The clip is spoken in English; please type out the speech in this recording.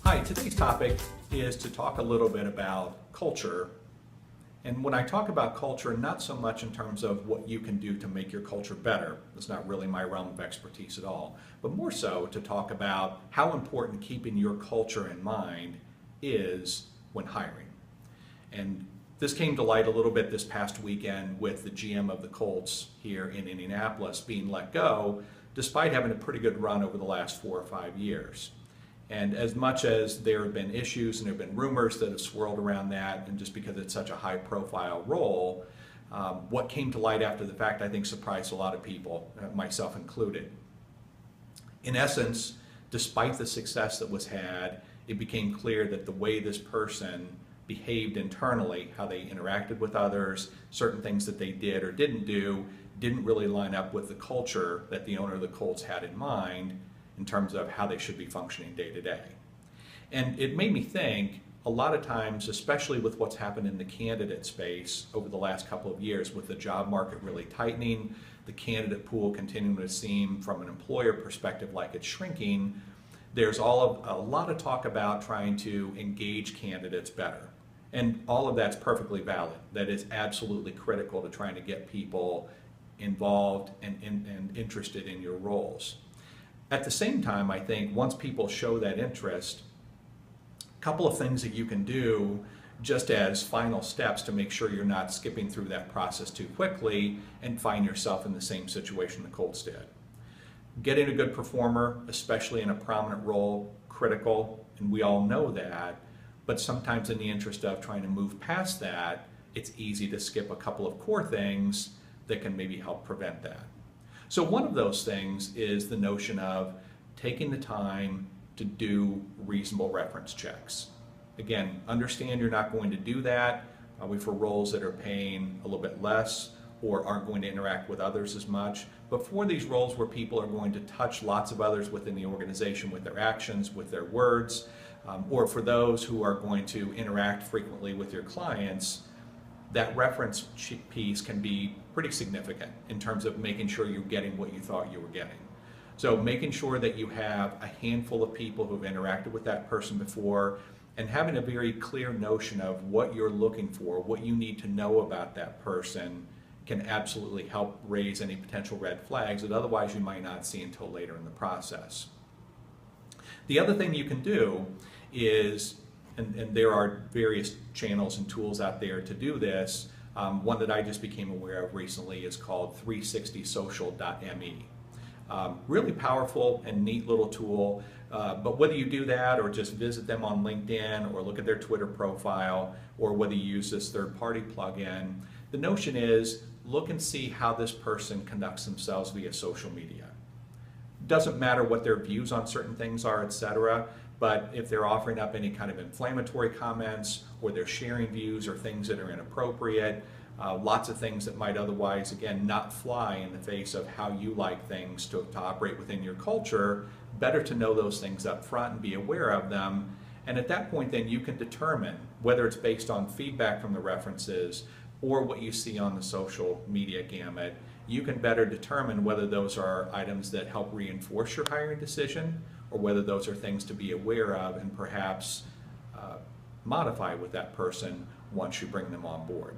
Hi, today's topic is to talk a little bit about culture. And when I talk about culture, not so much in terms of what you can do to make your culture better. That's not really my realm of expertise at all. But more so to talk about how important keeping your culture in mind is when hiring. And this came to light a little bit this past weekend with the GM of the Colts here in Indianapolis being let go, despite having a pretty good run over the last 4 or 5 years. And as much as there have been issues and there have been rumors that have swirled around that, and just because it's such a high profile role, what came to light after the fact I think surprised a lot of people, myself included. In essence, despite the success that was had, it became clear that the way this person behaved internally, how they interacted with others, certain things that they did or didn't do, didn't really line up with the culture that the owner of the Colts had in mind in terms of how they should be functioning day to day. And it made me think, a lot of times, especially with what's happened in the candidate space over the last couple of years, with the job market really tightening, the candidate pool continuing to seem from an employer perspective like it's shrinking, there's a lot of talk about trying to engage candidates better. And all of that's perfectly valid. That is absolutely critical to trying to get people involved and interested in your roles. At the same time, I think once people show that interest, a couple of things that you can do just as final steps to make sure you're not skipping through that process too quickly and find yourself in the same situation the Colts did. Getting a good performer, especially in a prominent role, critical, and we all know that, but sometimes in the interest of trying to move past that, it's easy to skip a couple of core things that can maybe help prevent that. So one of those things is the notion of taking the time to do reasonable reference checks. Again, understand you're not going to do that probably for roles that are paying a little bit less or aren't going to interact with others as much. But for these roles where people are going to touch lots of others within the organization with their actions, with their words, or for those who are going to interact frequently with your clients, that reference piece can be pretty significant in terms of making sure you're getting what you thought you were getting. So making sure that you have a handful of people who've interacted with that person before and having a very clear notion of what you're looking for, what you need to know about that person can absolutely help raise any potential red flags that otherwise you might not see until later in the process. The other thing you can do is, and there are various channels and tools out there to do this. One that I just became aware of recently is called 360social.me. Really powerful and neat little tool, but whether you do that or just visit them on LinkedIn or look at their Twitter profile or whether you use this third-party plugin, the notion is look and see how this person conducts themselves via social media. Doesn't matter what their views on certain things are, etc., but if they're offering up any kind of inflammatory comments or they're sharing views or things that are inappropriate, lots of things that might otherwise, again, not fly in the face of how you like things to operate within your culture, better to know those things up front and be aware of them. And at that point, then you can determine whether it's based on feedback from the references or what you see on the social media gamut. You can better determine whether those are items that help reinforce your hiring decision or whether those are things to be aware of and perhaps modify with that person once you bring them on board.